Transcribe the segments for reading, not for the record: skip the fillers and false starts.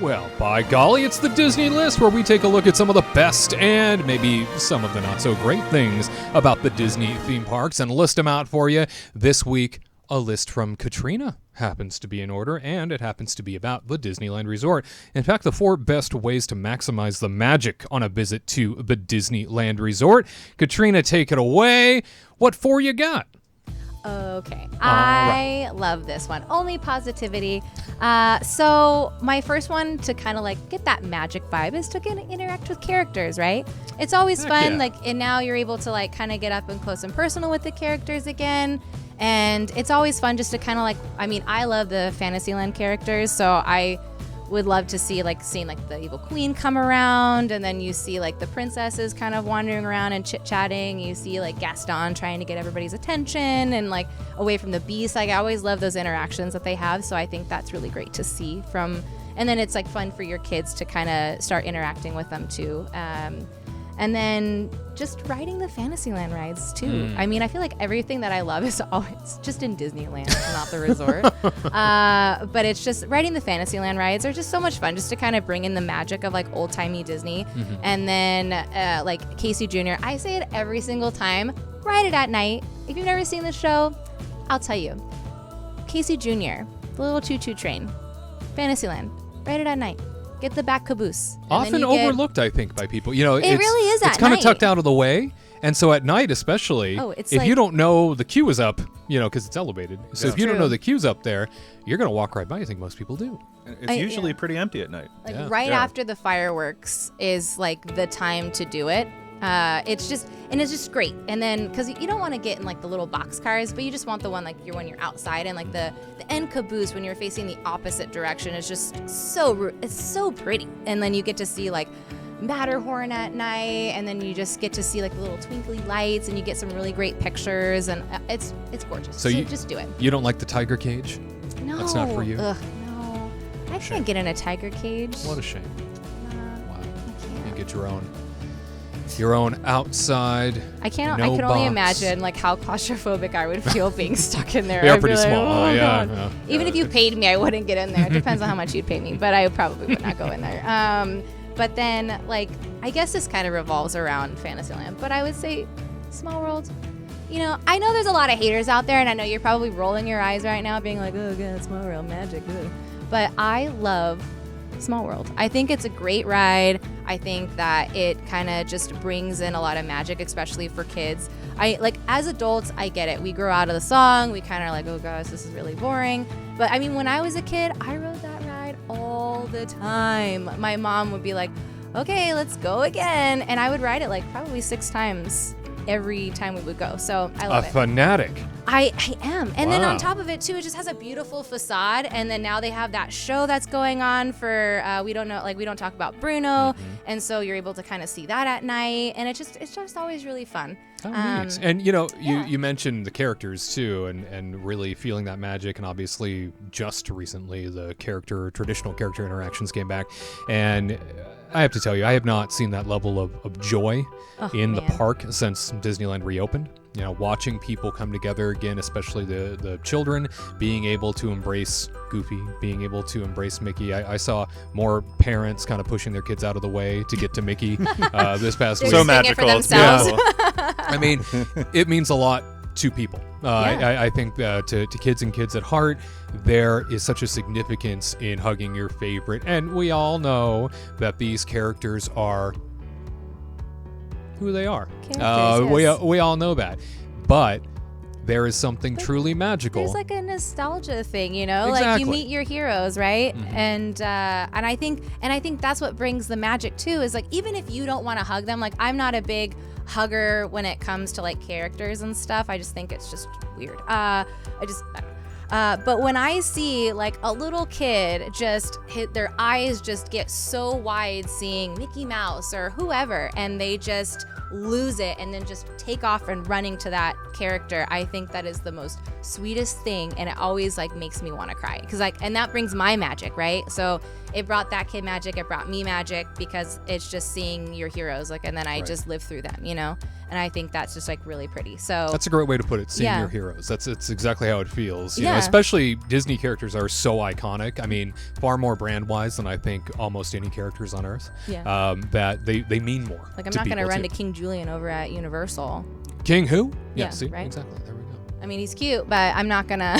Well, by golly, it's the Disney List, where we take a look at some of the best and maybe some of the not so great things about the Disney theme parks and list them out for you. This week, a list from Katrina happens to be in order, and it happens to be about the Disneyland Resort. In fact, the 4 best ways to maximize the magic on a visit to the Disneyland Resort. Katrina, take it away. What 4 you got? Okay, I love this one. Only positivity. So my first one to kind of like get that magic vibe is to interact with characters, right? It's always fun. Yeah. And now you're able to like kind of get up and close and personal with the characters again. And it's always fun just to kind of I love the Fantasyland characters, so I would love to see seeing the evil queen come around, and then you see the princesses kind of wandering around and chit-chatting. You see Gaston trying to get everybody's attention and away from the beast. I always love those interactions that they have, so I think that's really great to see and then it's fun for your kids to kind of start interacting with them too. And then just riding the Fantasyland rides too. I mean, I feel like everything that I love is always just in Disneyland, not the resort. But it's just riding the Fantasyland rides are just so much fun, just to kind of bring in the magic of old timey Disney. Mm-hmm. And then Casey Jr., I say it every single time, ride it at night. If you've never seen the show, I'll tell you. Casey Jr., the little choo-choo train, Fantasyland, ride it at night. Get the back caboose. Often overlooked, I think, by people. It really is at night. It's kind of tucked out of the way. And so at night, especially, if you don't know the queue is up, because it's elevated. So if you don't know the queue's up there, you're going to walk right by. I think most people do. It's usually pretty empty at night. After the fireworks is the time to do it. It's just great. And then, because you don't want to get in the little box cars, but you just want the one when you're outside, and the end caboose when you're facing the opposite direction is just it's so pretty. And then you get to see Matterhorn at night, and then you just get to see the little twinkly lights, and you get some really great pictures, and it's gorgeous. So you just do it. You don't like the tiger cage? No. That's not for you? Ugh, no. I can't get in a tiger cage. What a shame. Wow. I can't. You get your own outside. I can only imagine how claustrophobic I would feel being stuck in there. They are pretty small. Oh, yeah. Even if you paid me, I wouldn't get in there. It depends on how much you'd pay me, but I probably would not go in there. But then I guess this kind of revolves around Fantasyland, but I would say Small World. I know there's a lot of haters out there, and I know you're probably rolling your eyes right now being like, oh god, Small World magic. Ugh. But I love Small World. I think it's a great ride. I think that it kind of just brings in a lot of magic, especially for kids. As adults, I get it. We grow out of the song. We kind of oh gosh, this is really boring. But I mean, when I was a kid, I rode that ride all the time. My mom would be like, okay, let's go again. And I would ride it probably 6 times every time we would go. So I love it. A fanatic. I am. And then on top of it too, it just has a beautiful facade. And then now they have that show that's going on for we don't talk about Bruno. Mm-hmm. And so you're able to kind of see that at night, and it's just always really fun. Oh, neat. And you mentioned the characters too, and really feeling that magic. And obviously just recently the traditional character interactions came back, and I have to tell you, I have not seen that level of joy the park since Disneyland reopened. Watching people come together again, especially the children, being able to embrace Goofy, being able to embrace Mickey. I saw more parents kind of pushing their kids out of the way to get to Mickey this past week. So magical. I mean, it means a lot to people. I think to kids and kids at heart, there is such a significance in hugging your favorite. And we all know that these characters are who they are. Yes. We all know that. But there is something truly magical. There's a nostalgia thing, Exactly. You meet your heroes, right? Mm-hmm. And I think that's what brings the magic too, is even if you don't want to hug them, I'm not a big hugger when it comes to characters and stuff. I just think it's just weird. I don't know. But when I see a little kid their eyes just get so wide seeing Mickey Mouse or whoever, and they just lose it and then just take off and running to that character, I think that is the most sweetest thing, and it always makes me want to cry, because and that brings my magic, right? So it brought that kid magic, it brought me magic, because it's just seeing your heroes, and then I just live through them, and I think that's just like really pretty. So that's a great way to put it. Seeing Yeah. your heroes. That's exactly how it feels. You Yeah. know, especially Disney characters are so iconic. I mean, far more brand wise than I think almost any characters on Earth. Yeah. That they mean more. Like I'm to not gonna people, run too. to King Julian over at Universal. King who? Yeah, See, right? exactly. There we go. I mean, he's cute, but I'm not gonna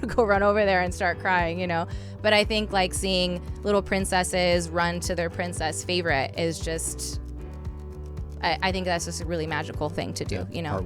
go run over there and start crying, you know. But I think like seeing little princesses run to their princess favorite is just, I think that's just a really magical thing to do, you know.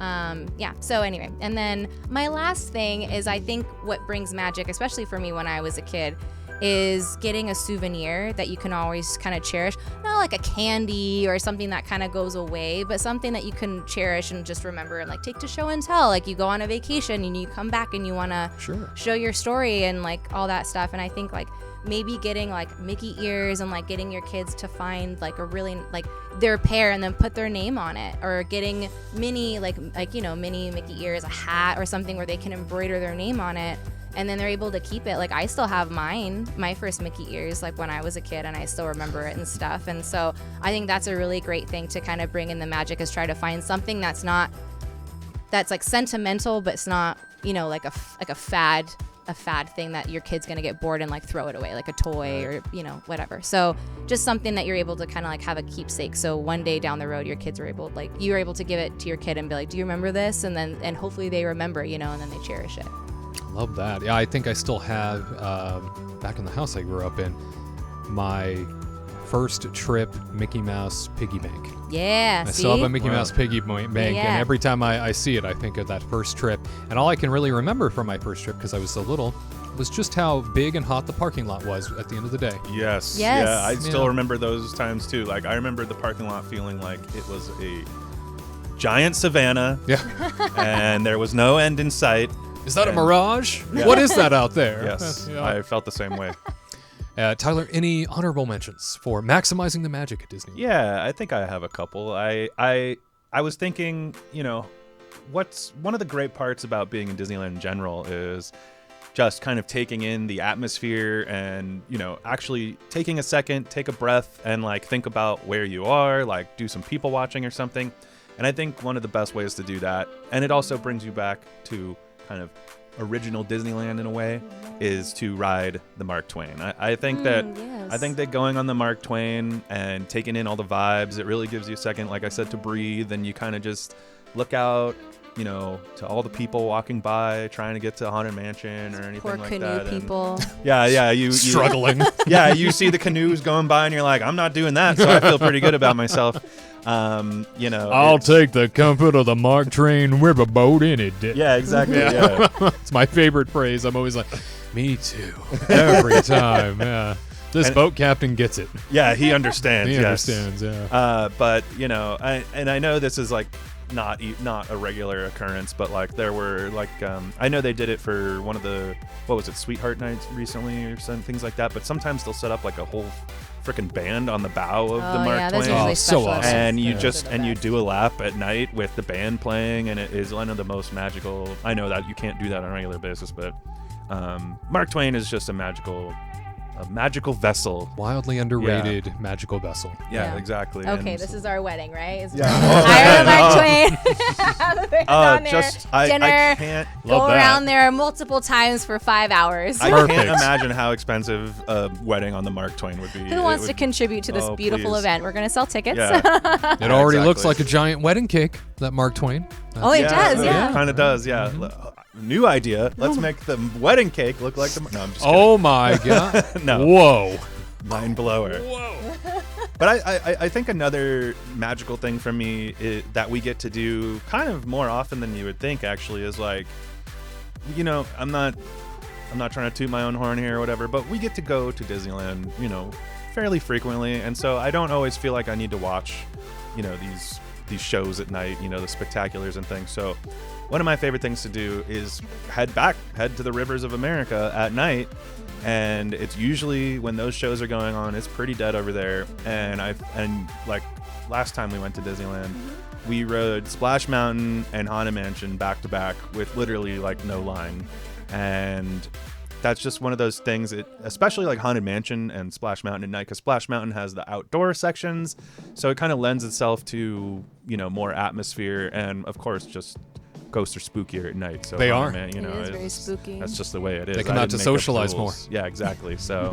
Heartwarming. Yeah. So anyway, and then my last thing is I think what brings magic, especially for me when I was a kid, is getting a souvenir that you can always kind of cherish. Not like a candy or something that kind of goes away, but something that you can cherish and just remember and like take to show and tell. Like you go on a vacation and you come back and you want to show your story and like all that stuff. And I think like maybe getting like Mickey ears and like getting your kids to find like a really like their pair and then put their name on it, or getting mini like you know, mini Mickey ears, a hat or something where they can embroider their name on it. And then they're able to keep it. Like I still have my first Mickey ears, like when I was a kid, and I still remember it and stuff. And so I think that's a really great thing to kind of bring in the magic, is try to find something that's like sentimental, but it's not, you know, like a fad thing that your kid's gonna get bored and like throw it away, like a toy or, you know, whatever. So just something that you're able to kind of like have a keepsake. So one day down the road, your kids are able, like you're able to give it to your kid and be like, do you remember this? And hopefully they remember, you know, and then they cherish it. Love that. Yeah, I think I still have, back in the house I grew up in, my first trip Mickey Mouse piggy bank. Yeah, I see? still have a Mickey Mouse piggy bank, Yeah. and every time I see it, I think of that first trip. And all I can really remember from my first trip, because I was so little, was just how big and hot the parking lot was at the end of the day. Yes. Yes. Yeah, I still Yeah. remember those times too. Like I remember the parking lot feeling like it was a giant savanna. Yeah. And there was no end in sight. Is that a And- mirage? Yeah. What is that out there? Yes. Yeah. I felt the same way. Tyler, any honorable mentions for maximizing the magic at Disney? Yeah, I think I have a couple. I was thinking, you know, what's one of the great parts about being in Disneyland in general is just kind of taking in the atmosphere and, you know, actually taking a second, take a breath, and like think about where you are, like do some people watching or something. And I think one of the best ways to do that, and it also brings you back to kind of original Disneyland in a way, is to ride the Mark Twain. I think that yes. I think that going on the Mark Twain and taking in all the vibes, it really gives you a second, like I said, to breathe, and you kind of just look out, you know, to all the people walking by trying to get to Haunted Mansion or anything Poor like canoe that. And people. yeah, you Struggling. yeah, you see the canoes going by and you're like, I'm not doing that, so I feel pretty good about myself. You know, I'll it's- take the comfort of the Mark Twain Riverboat any day. Yeah, exactly. Yeah. It's my favorite phrase. I'm always like, me too. Every time. Yeah. This And- boat captain gets it. Yeah, he understands. He yes. understands, yeah. But you know, I know this is like not a regular occurrence, but like there were like I know they did it for one of the, what was it, Sweetheart Nights recently or some things like that. But sometimes they'll set up like a whole freaking band on the bow of the Mark yeah, those Twain. are really Oh, so special. awesome. And you Yeah. just you do a lap at night with the band playing, and it is one of the most magical. I know that you can't do that on a regular basis, but Mark Twain is just a magical vessel. Wildly underrated magical vessel. Yeah, exactly. Okay, And this is our wedding, right? It's Yeah. hire the Mark Twain. Down there, just I dinner, can't. go Love that. around there multiple times for 5 hours. I Perfect. can't imagine how expensive a wedding on the Mark Twain would be. Who wants to contribute to this Oh, beautiful please. event? We're going to sell tickets. Yeah. It already looks exactly. like a giant wedding cake, that Mark Twain. Oh, it does, yeah. Kind of does, yeah. New idea. Let's make the wedding cake look like the. No, I'm just kidding. Oh my God. No. Whoa. Mind blower. Whoa. But I think another magical thing for me that we get to do kind of more often than you would think, actually, is like, you know, I'm not trying to toot my own horn here or whatever, but we get to go to Disneyland, you know, fairly frequently, and so I don't always feel like I need to watch, you know, these shows at night, you know, the spectaculars and things. So one of my favorite things to do is head to the rivers of America at night. And it's usually when those shows are going on, it's pretty dead over there. And like last time we went to Disneyland, we rode Splash Mountain and Haunted Mansion back to back with literally like no line. And that's just one of those things, especially like Haunted Mansion and Splash Mountain at night, because Splash Mountain has the outdoor sections, so it kind of lends itself to, more atmosphere, and of course just ghosts are spookier at night. So They are. It is very spooky. That's just the way it is. They come I out to didn't make up socialize the more. rules. Yeah, exactly. So,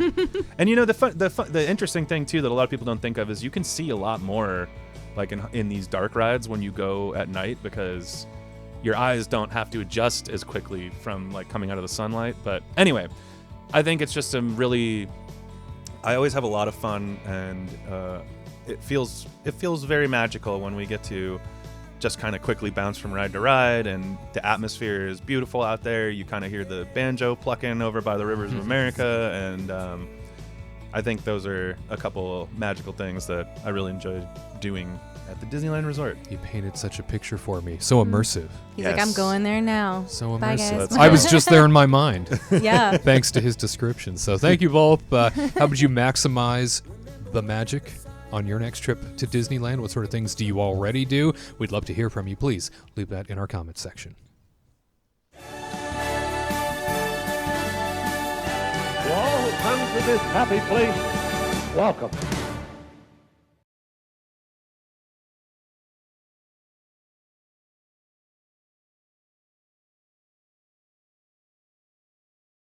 and the interesting thing too that a lot of people don't think of is you can see a lot more, like in these dark rides when you go at night, because your eyes don't have to adjust as quickly from like coming out of the sunlight. But anyway, I think it's just I always have a lot of fun, and it feels very magical when we get to just kind of quickly bounce from ride to ride, and the atmosphere is beautiful out there. You kind of hear the banjo plucking over by the rivers of America, and I think those are a couple magical things that I really enjoyed doing at the Disneyland Resort. You painted such a picture for me. So immersive. He's like, I'm going there now. So Bye, immersive. guys. I was just there in my mind. Yeah. Thanks to his description. So thank you both. How would you maximize the magic on your next trip to Disneyland? What sort of things do you already do? We'd love to hear from you. Please leave that in our comments section. To all who come to this happy place, welcome.